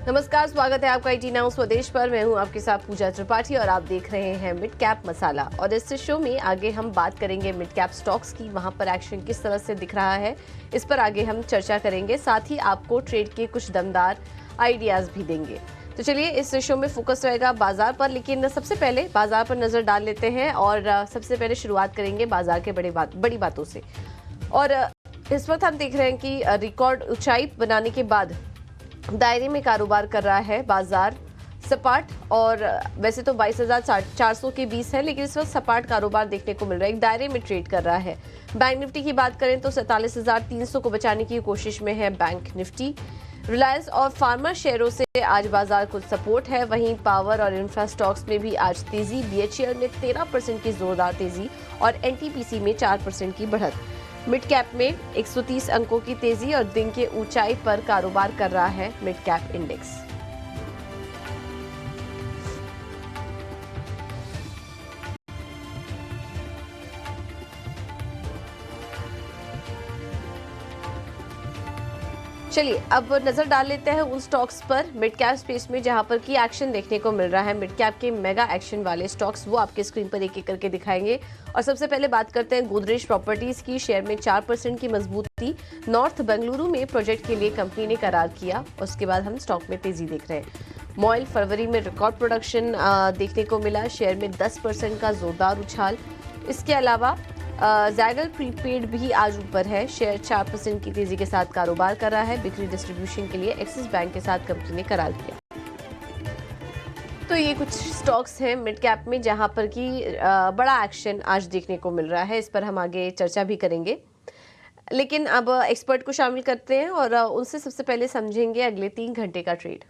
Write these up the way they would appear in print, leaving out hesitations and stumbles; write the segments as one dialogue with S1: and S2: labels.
S1: नमस्कार, स्वागत है आपका IT नाउ स्वदेश पर। मैं हूं आपके साथ पूजा त्रिपाठी और आप देख रहे हैं मिड कैप मसाला। और इस शो में आगे हम बात करेंगे मिड कैप स्टॉक्स की, वहां पर एक्शन किस तरह से दिख रहा है, इस पर आगे हम चर्चा करेंगे। साथ ही आपको ट्रेड के कुछ दमदार आइडियाज भी देंगे। तो चलिए, इस शो में फोकस रहेगा बाजार पर, लेकिन सबसे पहले बाजार पर नजर डाल लेते हैं और सबसे पहले शुरुआत करेंगे बाजार के बड़ी बातों से। और इस वक्त हम देख रहे हैं कि रिकॉर्ड ऊंचाई बनाने के बाद दायरे में कारोबार कर रहा है बाजार सपाट। और वैसे तो 22,400 के 20 है, लेकिन इस वक्त सपाट कारोबार देखने को मिल रहा है, एक दायरे में ट्रेड कर रहा है। बैंक निफ्टी की बात करें तो 47,300 को बचाने की कोशिश में है बैंक निफ्टी। रिलायंस और फार्मा शेयरों से आज बाजार को सपोर्ट है। वहीं पावर और इंफ्रा स्टॉक्स में भी आज तेजी। BHEL में 13% की जोरदार तेजी और NTPC में 4% की बढ़त। मिड कैप में 130 अंकों की तेजी और दिन के ऊंचाई पर कारोबार कर रहा है मिड कैप इंडेक्स। चलिए, अब नजर डाल लेते हैं उन स्टॉक्स पर मिड कैप स्पेस में जहां पर की एक्शन देखने को मिल रहा है। मिड कैप के मेगा एक्शन वाले स्टॉक्स वो आपके स्क्रीन पर एक एक करके दिखाएंगे। और सबसे पहले बात करते हैं गोदरेज प्रॉपर्टीज की। शेयर में 4% की मजबूती। नॉर्थ बेंगलुरु में प्रोजेक्ट के लिए कंपनी ने करार किया। उसके बाद हम स्टॉक में तेजी देख रहे हैं। मॉयल फरवरी में रिकॉर्ड प्रोडक्शन देखने को मिला। शेयर में 10% का जोरदार उछाल। इसके अलावा जैगल प्रीपेड भी आज ऊपर है। शेयर 4% की तेजी के साथ कारोबार कर रहा है। बिक्री डिस्ट्रीब्यूशन के लिए एक्सिस बैंक के साथ कंपनी ने करार किया। तो ये कुछ स्टॉक्स हैं मिड कैप में जहां पर कि बड़ा एक्शन आज देखने को मिल रहा है। इस पर हम आगे चर्चा भी करेंगे, लेकिन अब एक्सपर्ट को शामिल करते हैं और उनसे सबसे पहले समझेंगे अगले 3 घंटे का ट्रेड।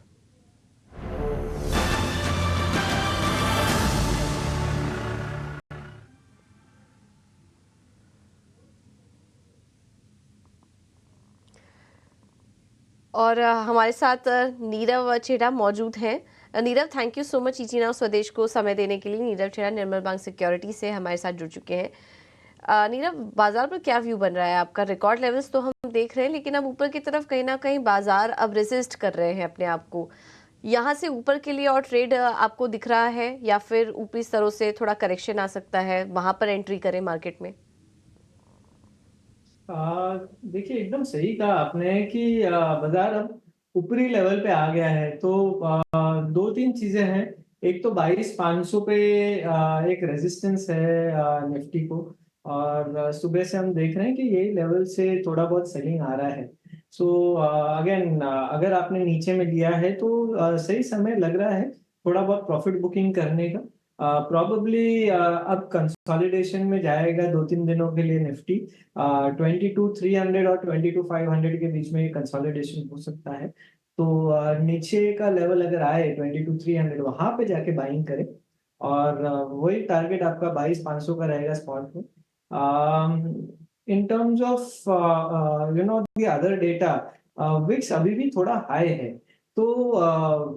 S1: और हमारे साथ नीरव छेड़ा मौजूद हैं। Nirav, thank you so much IT now Swadesh को समय देने के लिए। नीरव छेड़ा निर्मल बैंक सिक्योरिटी से हमारे साथ जुड़ चुके हैं। नीरव, बाजार पर क्या व्यू बन रहा है आपका? रिकॉर्ड लेवल्स तो हम देख रहे हैं, लेकिन अब ऊपर की तरफ कहीं ना कहीं बाजार अब रेजिस्ट कर रहे हैं अपने आप को। यहाँ से ऊपर के लिए और ट्रेड आपको दिख रहा है, या फिर ऊपरी स्तरों से थोड़ा करेक्शन आ सकता है, वहां पर एंट्री करें मार्केट में?
S2: देखिए, एकदम सही कहा आपने कि बाजार अब ऊपरी लेवल पे आ गया है। तो दो तीन चीजें हैं। एक तो 22,500 पे एक रेजिस्टेंस है निफ्टी को। और सुबह से हम देख रहे हैं कि यही लेवल से थोड़ा बहुत सेलिंग आ रहा है। सो अगेन, अगर आपने नीचे में लिया है तो सही समय लग रहा है थोड़ा बहुत प्रॉफिट बुकिंग करने का। प्रॉबेबली अब कंसोलिडेशन में जाएगा 2-3 दिनों के लिए निफ्टी। 22,300 और 22,500 के बीच में कंसोलिडेशन हो सकता है। तो नीचे का लेवल अगर आए 22,300, वहां पे जाके बाइंग करें। और वही टारगेट आपका 22,500 का रहेगा स्पॉट में। In terms of the other data, VIX अभी भी थोड़ा हाई है। तो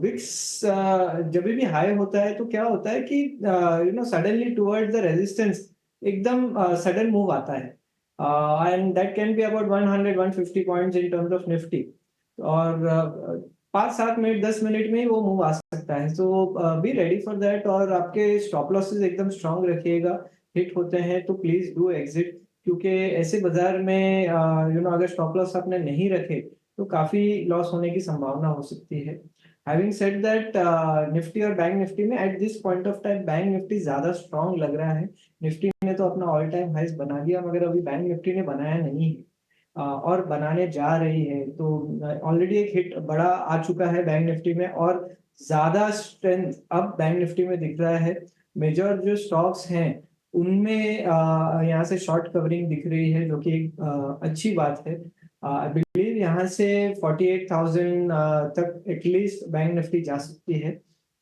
S2: विक्स जब भी हाई होता है तो क्या होता है कि सडनली टुवर्ड्स द रेजिस्टेंस एकदम सडन मूव आता है। and that can be about 100-150 points in terms of Nifty। और 5-7 मिनट 10 मिनट में ही वो मूव आ सकता है। सो बी रेडी फॉर दैट। और आपके स्टॉप लॉसेस एकदम स्ट्रांग रखिएगा। हिट होते हैं तो प्लीज डू एग्जिट, क्योंकि ऐसे बाजार में अगर स्टॉप लॉस आपने नहीं रखे तो काफी लॉस होने की संभावना हो सकती है। हैविंग सेड दैट, निफ्टी और बैंक निफ्टी में at this point of time bank Nifty ज्यादा स्ट्रांग लग रहा है। निफ्टी ने तो अपना ऑल टाइम हाइस बना दिया, मगर अभी बैंक निफ्टी ने बनाया नहीं है। और बनाने जा रही है। तो ऑलरेडी एक हिट बड़ा आ चुका है बैंक निफ्टी में, और ज्यादा स्ट्रेंथ अब बैंक निफ्टी में दिख रहा है। मेजर जो स्टॉक्स हैं उनमें यहाँ से शॉर्ट कवरिंग दिख रही है, जो कि एक अच्छी बात है। आई बिलीव यहाँ से 48,000 तक एटलीस्ट बैंक निफ्टी जा सकती है।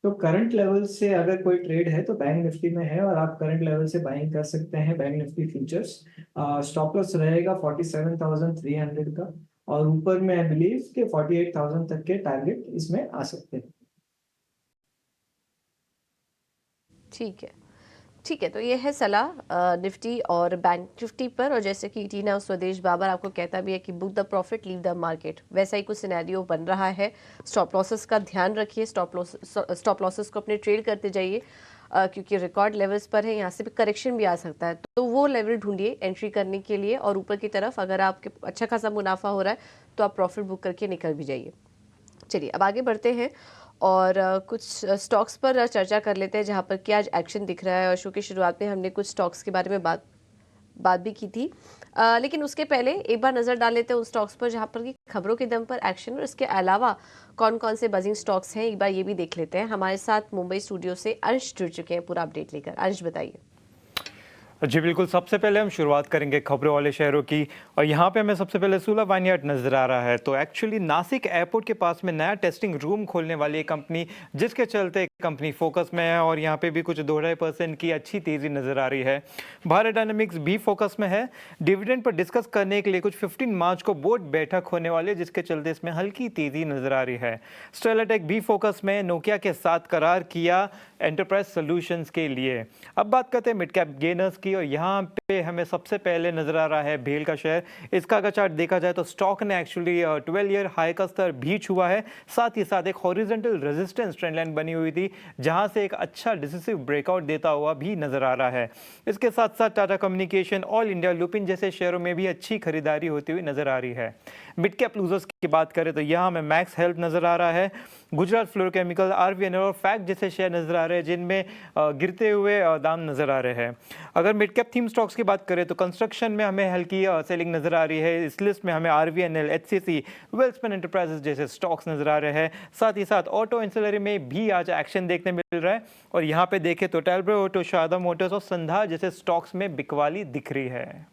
S2: तो करंट लेवल से अगर कोई ट्रेड है तो बैंक निफ्टी में है, और आप करंट लेवल से बाइंग कर सकते हैं bank Nifty futures. Stop loss रहेगा 47,300 का। और ऊपर में आई बिलीव कि 48,000 तक के टारगेट इसमें आ सकते हैं।
S1: ठीक है, ठीक है, तो ये है सलाह निफ्टी और बैंक निफ्टी पर। और जैसे कि टीना स्वदेश बाबर आपको कहता भी है कि book the profit leave the market, वैसा ही कुछ सिनेरियो बन रहा है। स्टॉप लॉसेस का ध्यान रखिए, स्टॉप लॉसेस को अपने ट्रेड करते जाइए, क्योंकि रिकॉर्ड लेवल्स पर है, यहाँ से भी करेक्शन भी आ सकता है, तो वो लेवल ढूंढिए एंट्री करने के लिए। और ऊपर की तरफ अगर आपके अच्छा खासा मुनाफा हो रहा है तो आप प्रॉफिट बुक करके निकल भी जाइए। चलिए अब आगे बढ़ते हैं और कुछ स्टॉक्स पर चर्चा कर लेते हैं जहां पर कि आज एक्शन दिख रहा है। और शो की शुरुआत में हमने कुछ स्टॉक्स के बारे में बात भी की थी, लेकिन उसके पहले एक बार नज़र डाल लेते हैं उन स्टॉक्स पर जहां पर कि खबरों के दम पर एक्शन, और इसके अलावा कौन कौन से बजिंग स्टॉक्स हैं एक बार ये भी देख लेते हैं। हमारे साथ मुंबई स्टूडियो से अंश जुड़ चुके हैं पूरा अपडेट लेकर। अंश बताइए।
S3: जी बिल्कुल, सबसे पहले हम शुरुआत करेंगे खबरों वाले शहरों की, और यहाँ पे हमें सबसे पहले सूला वाइनयार्ड नज़र आ रहा है। तो एक्चुअली नासिक एयरपोर्ट के पास में नया टेस्टिंग रूम खोलने वाली एक कंपनी, जिसके चलते कंपनी फोकस में है, और यहाँ पे भी कुछ 2.5% की अच्छी तेज़ी नज़र आ रही है। भारत डायनामिक्स भी फोकस में है। डिविडेंड पर डिस्कस करने के लिए कुछ 15 मार्च को बोर्ड बैठक होने वाली है, जिसके चलते इसमें हल्की तेज़ी नज़र आ रही है। स्टेलाटेक भी फोकस में, नोकिया के साथ करार किया एंटरप्राइज सॉल्यूशंस के लिए। अब बात करते हैं मिड कैप गेनर्स की, और यहाँ पे हमें सबसे पहले नजर आ रहा है भेल का शेयर। इसका अगर चार्ट देखा जाए तो स्टॉक ने एक्चुअली 12 ईयर हाई का स्तर भी छुआ है, साथ ही साथ एक हॉरिजॉन्टल रेजिस्टेंस ट्रेंड लाइन बनी हुई थी, जहां से एक अच्छा डिसिसिव ब्रेकआउट देता हुआ भी नजर आ रहा है। इसके साथ साथ Tata communication, all India, Lupin जैसे शेयरों में भी अच्छी खरीदारी होती हुई नजर आ रही है। मिड कैप लूजर्स की बात करें तो यहाँ हमें मैक्स हेल्थ नजर आ रहा है, गुजरात फ्लोरोकेमिकल, आरवीएनएल और फैक्ट जैसे शेयर नजर आ रहे हैं, जिनमें गिरते हुए दाम नजर आ रहे हैं। अगर मिड कैप थीम स्टॉक्स की बात करें तो कंस्ट्रक्शन में हमें हल्की सेलिंग नजर आ रही है। इस लिस्ट में हमें आरवीएनएल, एचसीसी, वेल्सपन एंटरप्राइजेस जैसे स्टॉक्स नजर आ रहे हैं। साथ ही साथ ऑटो एंसिलरी में भी आज एक्शन देखने मिल रहा है, और यहाँ पे देखें तो टेल्ब्रो ऑटो, शारदा मोटर्स और संधा जैसे स्टॉक्स में बिकवाली दिख रही है।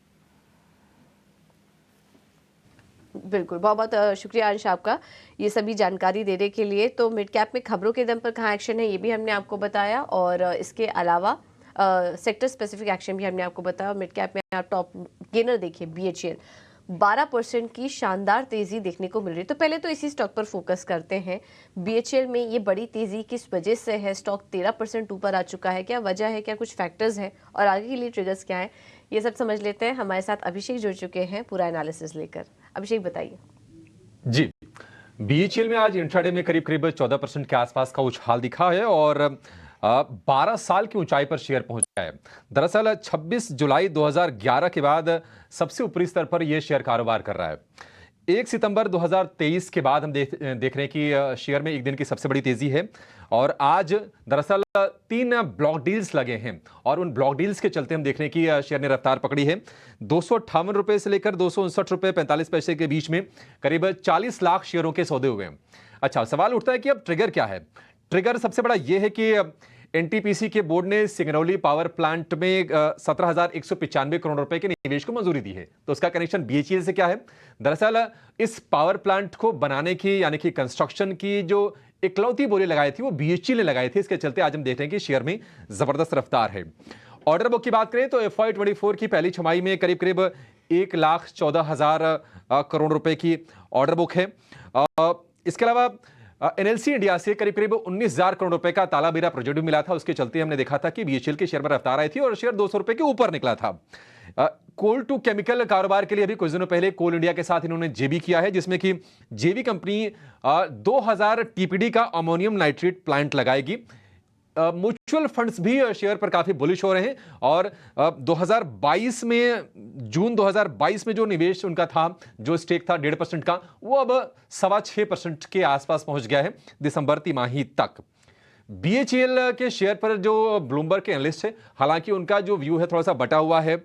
S1: बिल्कुल, बहुत बहुत शुक्रिया अंश आपका ये सभी जानकारी देने के लिए। तो मिड कैप में खबरों के दम पर कहाँ एक्शन है ये भी हमने आपको बताया, और इसके अलावा सेक्टर स्पेसिफिक एक्शन भी हमने आपको बताया। मिड कैप में आप टॉप गेनर देखिए बीएचईएल, 12% की शानदार तेजी देखने को मिल रही है। तो पहले तो इसी स्टॉक पर फोकस करते हैं। बीएचईएल में ये बड़ी तेजी किस वजह से है? स्टॉक 13% ऊपर आ चुका है, क्या वजह है, क्या कुछ फैक्टर्स हैं और आगे के लिए ट्रिगर्स क्या है, ये सब समझ लेते हैं। हमारे साथ अभिषेक जुड़ चुके हैं पूरा एनालिसिस लेकर। अभिषेक बताइए।
S4: जी, बीएचईएल में आज इंट्राडे में करीब करीब 14% के आसपास का उछाल दिखा है, और 12 साल की ऊंचाई पर शेयर पहुंचा है। दरअसल 26 जुलाई 2011 के बाद सबसे ऊपरी स्तर पर यह शेयर कारोबार कर रहा है। 1 सितंबर 2023 के बाद हम देख रहे हैं कि शेयर में एक दिन की सबसे बड़ी तेजी है, और आज दरअसल 3 ब्लॉक डील्स लगे हैं, और उन ब्लॉक डील्स के चलते हम देख रहे हैं कि शेयर ने रफ्तार पकड़ी है। 258 रुपए से लेकर 259 रुपए 45 पैसे के बीच में करीब 40 लाख शेयरों के सौदे हुए हैं। अच्छा, सवाल उठता है कि अब ट्रिगर क्या है? ट्रिगर सबसे बड़ा यह है कि एनटीपीसी के बोर्ड ने सिंगरौली पावर प्लांट में 17,195 करोड़ रुपए के निवेश को मंजूरी दी है। तो उसका कनेक्शन बीएचईएल से क्या है? दरअसल इस पावर प्लांट को बनाने की, यानी कि कंस्ट्रक्शन की जो इकलौती बोली लगाई थी वो बीएचईएल ने लगाई थी। इसके चलते आज हम देख रहे हैं कि शेयर में जबरदस्त रफ्तार है। ऑर्डर बुक की बात करें तो FY24 की पहली छमाही में करीब करीब 1,14,000 करोड़ रुपए की ऑर्डर बुक है। इसके अलावा एनएलसी इंडिया से करीब करीब 19,000 करोड़ रुपए का ताला बेरा प्रोजेक्ट भी मिला था। उसके चलते हमने देखा था कि बीएचईएल के शेयर में रफ्तार आई थी और शेयर 200 रुपए के ऊपर निकला था। कोल टू केमिकल कारोबार के लिए अभी कुछ दिनों पहले कोल इंडिया के साथ इन्होंने जेबी किया है, जिसमें कि जेबी कंपनी 2000 टीपीडी का अमोनियम नाइट्रेट प्लांट लगाएगी। म्यूचुअल फंड्स भी शेयर पर काफी बुलिश हो रहे हैं, और 2022 में, जून 2022 में जो निवेश उनका था, जो स्टेक था 1.5% का, वो अब 6.25% के आसपास पहुंच गया है दिसंबर तिमाही तक। बीएचईएल के शेयर पर जो ब्लूमबर्ग के एनालिस्ट है, हालांकि उनका जो व्यू है थोड़ा सा बटा हुआ है।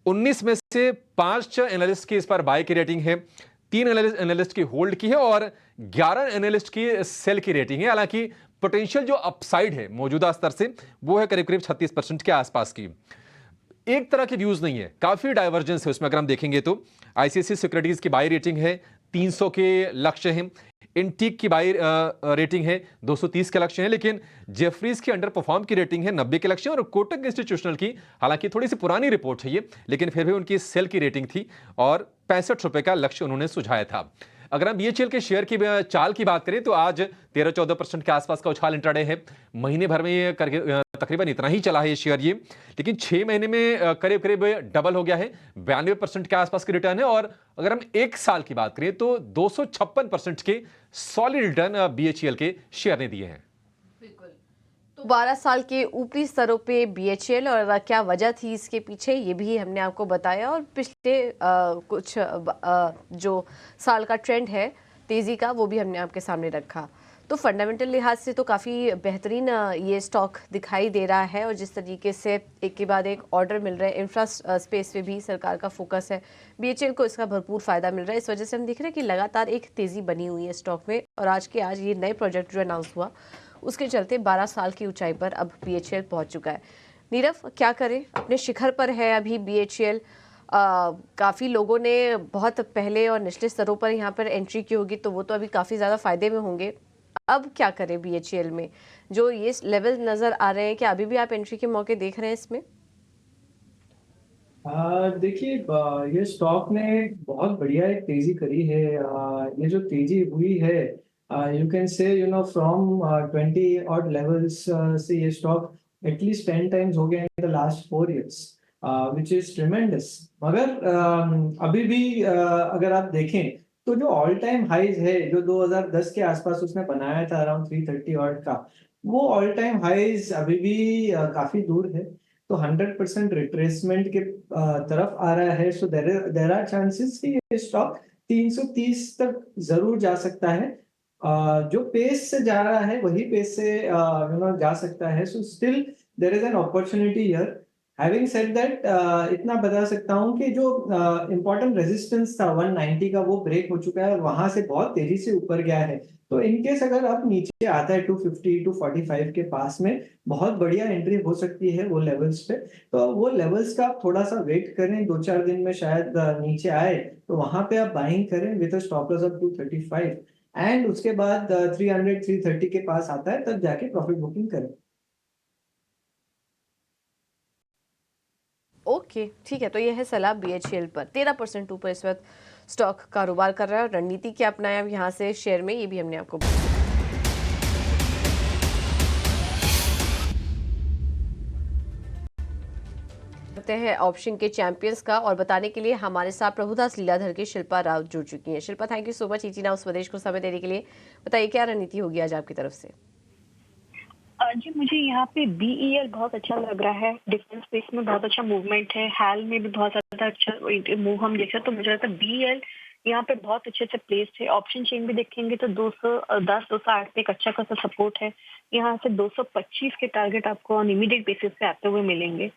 S4: 19 में से 5 एनालिस्ट की इस पर बाय की रेटिंग है, 3 एनालिस्ट की होल्ड की है, और 11 एनालिस्ट की सेल की रेटिंग है। हालांकि पोटेंशियल जो अपसाइड है मौजूदा स्तर से, वो है करीब करीब 36% के आसपास की। एक तरह के व्यूज नहीं है, काफी डाइवर्जेंस है उसमें। अगर हम देखेंगे तो आईसीआईसीआई सिक्योरिटीज की बाय रेटिंग है 300 के लक्ष्य हैं, इंटीक की बाय रेटिंग है 230 के लक्ष्य हैं, लेकिन जेफरीज की अंडर परफॉर्म की रेटिंग है 90 के लक्ष्य, और कोटक इंस्टीट्यूशनल की, हालांकि थोड़ी सी पुरानी रिपोर्ट है ये, लेकिन फिर भी उनकी सेल की रेटिंग थी और 65 रुपए का लक्ष्य उन्होंने सुझाया था। अगर हम बीएचईएल के शेयर की चाल की बात करें तो आज 13-14% के आसपास का उछाल इंट्राडे है। महीने भर में ये करके तकरीबन इतना ही चला है ये शेयर ये, लेकिन 6 महीने में करीब करीब डबल हो गया है। 92% के आसपास की रिटर्न है। और अगर हम 1 साल की बात करें तो 256% के सॉलिड रिटर्न बीएचईएल के शेयर ने दिए हैं।
S1: तो 12 साल के ऊपरी स्तरों पे बीएचईएल, और क्या वजह थी इसके पीछे ये भी हमने आपको बताया, और पिछले कुछ जो साल का ट्रेंड है तेज़ी का वो भी हमने आपके सामने रखा। तो फंडामेंटल लिहाज से तो काफ़ी बेहतरीन ये स्टॉक दिखाई दे रहा है, और जिस तरीके से एक के बाद एक ऑर्डर मिल रहे हैं, इंफ्रा स्पेस पे भी सरकार का फोकस है, बीएचईएल को इसका भरपूर फ़ायदा मिल रहा है। इस वजह से हम देख रहे हैं कि लगातार एक तेज़ी बनी हुई है स्टॉक में, और आज के आज ये नए प्रोजेक्ट जो अनाउंस हुआ उसके चलते 12 साल की ऊंचाई पर अब बीएचईएल पहुंच चुका है। नीरव, क्या करें, अपने शिखर पर है अभी बीएचईएल। काफ़ी लोगों ने बहुत पहले और निचले स्तरों पर यहाँ पर एंट्री की होगी, तो वो तो अभी काफ़ी ज़्यादा फायदे में होंगे। अब क्या करें बीएचईएल में, जो ये लेवल नज़र आ रहे हैं, क्या अभी भी आप एंट्री के मौके देख रहे हैं इसमें?
S2: देखिए, ये स्टॉक ने बहुत बढ़िया एक तेजी करी है। ये जो तेजी हुई है, you can say from 20 odd levels से ये स्टॉक एटलीस्ट 10 टाइम्स हो गया in the last 4 years, which is tremendous. मगर अभी भी अगर आप देखें तो जो ऑल टाइम हाइज है जो 2010 के आसपास उसने बनाया था अराउंड 330 ऑड का, वो ऑल टाइम हाइज अभी भी काफी दूर है। तो 100% रिट्रेसमेंट के तरफ आ रहा है। सो देर आर चांसेस कि ये स्टॉक 330 तक जरूर जा सकता है। जो पेस से जा रहा है वही पेस से जा सकता है। So still there is an opportunity here. Having said that, इतना बता सकता हूँ कि जो इम्पोर्टेंट रेजिस्टेंस था 190 का वो ब्रेक हो चुका है और वहां से बहुत तेजी से ऊपर गया है। तो इनकेस अगर अब नीचे आता है 250 245 के पास में, बहुत बढ़िया एंट्री हो सकती है वो लेवल्स पे। तो वो लेवल्स का आप थोड़ा सा वेट करें, 2-4 दिन में शायद नीचे आए तो वहां पे आप बाइंग करें with stop loss of 235, and उसके बाद 300 330 के पास आता है तब जाके प्रॉफिट बुकिंग करें।
S1: ओके, ठीक है। तो ये है सलाह बीएचईएल पर। 13% ऊपर इस वक्त स्टॉक कारोबार कर रहा है, और रणनीति क्या अपनाया यहाँ से शेयर में, ये भी हमने आपको बताते हैं ऑप्शन के चैंपियंस का। और बताने के लिए हमारे साथ प्रभुदास लीलाधर की शिल्पा राव जुड़ चुकी हैं। Shilpa, thank you so much ET now Swadesh को समय देने के लिए। बताइए क्या रणनीति होगी आज आपकी तरफ से?
S5: जी, मुझे यहाँ पे बीईएल बहुत अच्छा लग रहा है। डिफेंस स्पेस में बहुत अच्छा मूवमेंट है, हाल में भी बहुत ज्यादा अच्छा मूव हम देख रहे हैं। तो मुझे लगता है बीईएल यहाँ पे बहुत अच्छे से प्लेस्ड है। ऑप्शन चेन भी देखेंगे तो 210 208 पे एक अच्छा खासा सपोर्ट है। यहाँ से 225 के टारगेट आपको ऑन इमीडिएट बेसिस पे आते हुए मिलेंगे।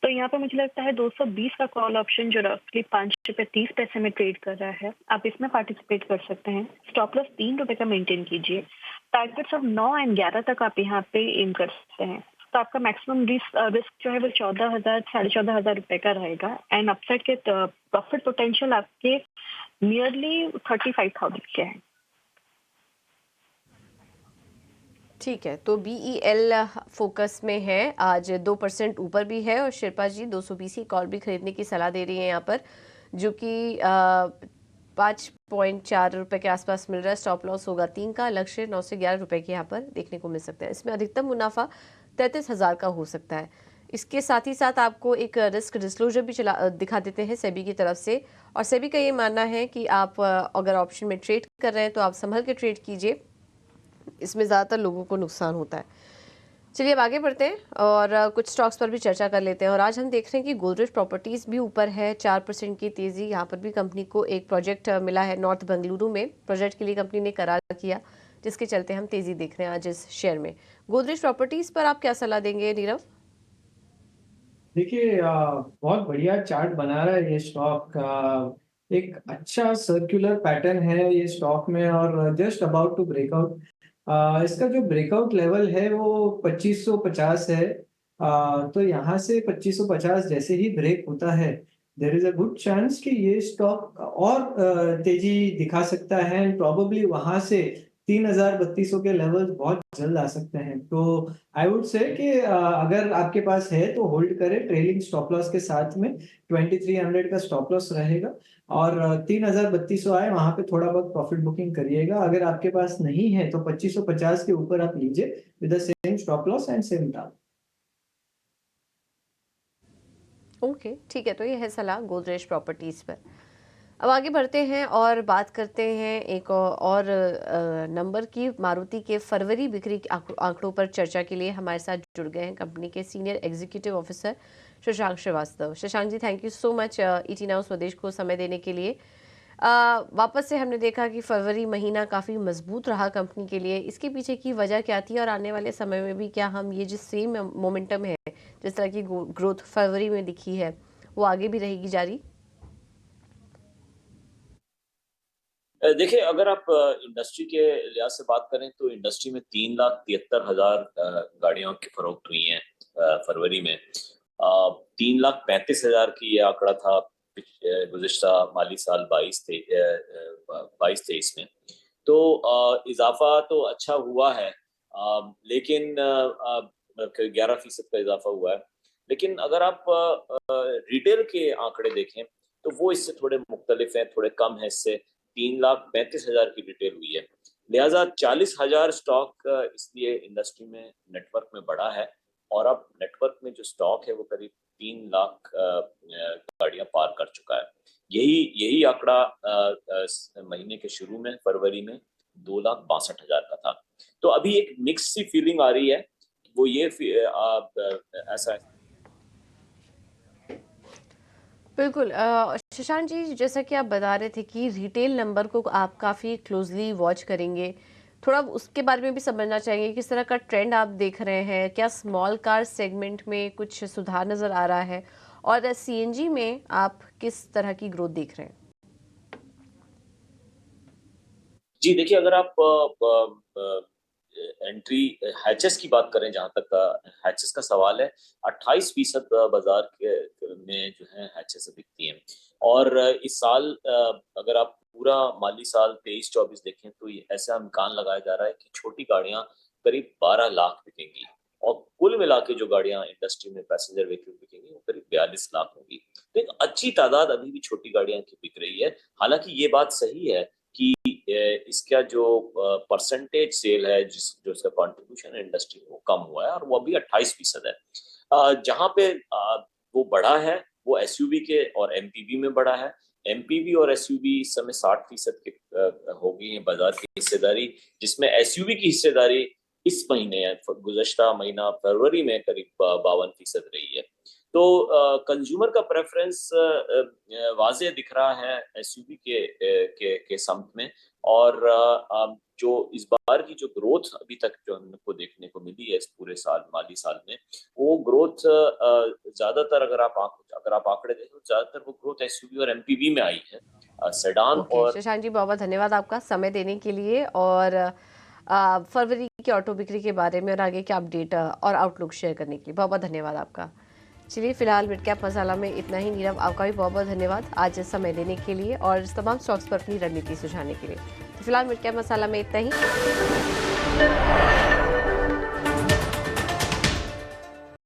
S5: तो यहाँ पे मुझे लगता है 220 का कॉल ऑप्शन जो रफली 5 रुपए 30 पैसे में ट्रेड कर रहा है, आप इसमें पार्टिसिपेट कर सकते हैं। स्टॉप लॉस 3 रुपए का मेंटेन कीजिए। टारगेट्स ऑफ 9 एंड 11 तक आप यहाँ पे एम कर सकते हैं। तो आपका मैक्सिमम रिस्क जो है वो 14,000 14,500 रुपए का रहेगा, एंड अपसाइड के प्रॉफिट पोटेंशियल आपके नियरली 35,000 के हैं।
S1: ठीक है, तो बीईएल फोकस में है, आज 2% ऊपर भी है, और शिल्पा जी 220 की कॉल भी खरीदने की सलाह दे रही है यहाँ पर, जो कि 5.4 रुपए के आसपास मिल रहा है। स्टॉप लॉस होगा 3 का, लक्ष्य 9 से 11 रुपए के यहाँ पर देखने को मिल सकता है। इसमें अधिकतम मुनाफा 33,000 का हो सकता है। इसके साथ ही साथ आपको एक रिस्क डिस्क्लोजर भी दिखा देते हैं सेबी की तरफ से, और सेबी का ये मानना है कि आप अगर ऑप्शन में ट्रेड कर रहे हैं तो आप संभल के ट्रेड कीजिए, इसमें ज़्यादातर लोगों को नुकसान होता है। चलिए अब आगे बढ़ते हैं और कुछ स्टॉक्स पर भी चर्चा कर लेते हैं। और आज हम देख रहे हैं कि गोदरेज प्रॉपर्टीज़ भी ऊपर है, 4% की तेज़ी। यहाँ पर भी कंपनी को एक प्रोजेक्ट मिला है नॉर्थ बेंगलुरु में, प्रोजेक्ट के लिए कंपनी ने करार किया, जिसके चलते हम तेज़ी देख रहे हैं आज इस शेयर में। गोदरेज प्रॉपर्टीज़ पर आप क्या सलाह देंगे नीरव?
S2: देखिए, बहुत बढ़िया चार्ट बना रहा है ये स्टॉक। एक अच्छा सर्कुलर पैटर्न है ये स्टॉक में, और जस्ट अबाउट टू ब्रेकआउट। इसका जो ब्रेकआउट लेवल है वो 2550 है। तो यहाँ से 2550 जैसे ही ब्रेक होता है, there is a good chance कि ये स्टॉक और तेजी दिखा सकता है, एंड प्रोबेबली वहां से 3,3200 के लेवल बहुत जल्द आ सकते हैं। तो आई वुड से कि अगर आपके पास है तो होल्ड करें ट्रेलिंग स्टॉप लॉस के साथ में। 2300 का स्टॉप लॉस रहेगा, और 3,3200 आए वहां पे थोड़ा बहुत प्रॉफिट बुकिंग करिएगा। अगर आपके पास नहीं है तो 2550 के ऊपर आप लीजिए with the same stop loss and same target.
S1: Okay, ठीक है, तो ये है सलाह गोदरेज प्रॉपर्टीज़ पर। अब आगे बढ़ते हैं और बात करते हैं एक और नंबर की। मारुति के फरवरी बिक्री के आंकड़ों पर चर्चा के लिए हमारे साथ जुड़ गए हैं कंपनी के senior executive officer Shashank Srivastava. Shashank ji, thank you so much ET now Swadesh को समय देने के लिए। वापस से हमने देखा कि फरवरी महीना काफ़ी मजबूत रहा कंपनी के लिए। इसके पीछे की वजह क्या थी और आने वाले समय में भी क्या हम ये जिस सेम मोमेंटम है, जिस तरह की ग्रोथ फरवरी में दिखी है, वो आगे भी रहेगी जारी?
S6: देखिए, अगर आप इंडस्ट्री के लिहाज से बात करें तो इंडस्ट्री में 3,73,000 गाड़ियों की फरोख्त हुई हैं फरवरी में। 3,35,000 की ये आंकड़ा था गुज़िश्ता माली साल 22-23 में। तो इजाफा तो अच्छा हुआ है, लेकिन 11% का इजाफा हुआ है। लेकिन अगर आप रिटेल के आंकड़े देखें तो वो इससे थोड़े मुख्तलिफ हैं, थोड़े कम है इससे। 3,35,000 की रिटेल हुई है, लिहाजा 40,000 स्टॉक इसलिए इंडस्ट्री में नेटवर्क में बढ़ा है। और अब नेटवर्क में जो स्टॉक है वो करीब 3 लाख गाड़ियां पार कर चुका है। यही आंकड़ा महीने के शुरू में फरवरी में 2,62,000 का था। तो अभी एक मिक्स सी फीलिंग आ रही है। वो ये ऐसा है।
S1: बिल्कुल। शशांक जी, जैसा कि आप बता रहे थे कि रिटेल नंबर को आप काफ़ी क्लोजली वॉच करेंगे, थोड़ा उसके बारे में भी समझना चाहिए किस तरह का ट्रेंड आप देख रहे हैं। क्या स्मॉल कार सेगमेंट में कुछ सुधार नज़र आ रहा है और सीएनजी में आप किस तरह की ग्रोथ देख रहे हैं?
S6: जी देखिए, अगर आप एंट्री हैचेस की बात करें, जहां तक हैचेस का सवाल है, 28% बाजार में जो है हैचेस बिकती हैं। और इस साल अगर आप पूरा माली साल 23-24 देखें तो ये ऐसा इम्कान लगाया जा रहा है कि छोटी गाड़ियां करीब 12 लाख बिकेंगी और कुल मिला के जो गाड़ियां इंडस्ट्री में पैसेंजर व्हीकल बिकेंगी वो करीब 42 लाख होगी। तो एक अच्छी तादाद अभी भी छोटी गाड़ियां की बिक रही है। हालांकि ये बात सही है कि इसका जो परसेंटेज सेल है, जो इसका कंट्रीब्यूशन है इंडस्ट्री में, वो कम हुआ है और वो अभी 28% है। जहां पे वो बढ़ा है वो एसयूवी के और एमपीवी में बढ़ा है। एमपीवी और एसयूवी इस समय 60% के हो गई है बाजार की हिस्सेदारी, जिसमें एसयूवी की हिस्सेदारी इस महीने गुज़श्ता महीना फरवरी में करीब 52% रही है। तो कंज्यूमर का प्रेफरेंस वाज़े दिख रहा है एसयूवी के सम्त में। और जो इस बार की जो ग्रोथ अभी तक जो हमको देखने को मिली है इस पूरे साल, माली साल में, वो ग्रोथ ज्यादातर अगर आप आंकड़े देखें तो ज्यादातर वो ग्रोथ एसयूवी और एमपीवी में आई है। सेडान
S1: ओके,
S6: और
S1: शशांक जी, बहुत बहुत धन्यवाद आपका समय देने के लिए और फरवरी की ऑटो बिक्री के बारे में और आगे के अपडेट और आउटलुक शेयर करने के लिए बहुत बहुत धन्यवाद आपका। चलिए, फिलहाल मिड कैप मसाला में इतना ही। नीरव, आपका भी बहुत बहुत धन्यवाद आज समय देने के लिए और तमाम स्टॉक्स पर अपनी रणनीति सुझाने के लिए। तो फिलहाल मिड कैप मसाला में इतना ही।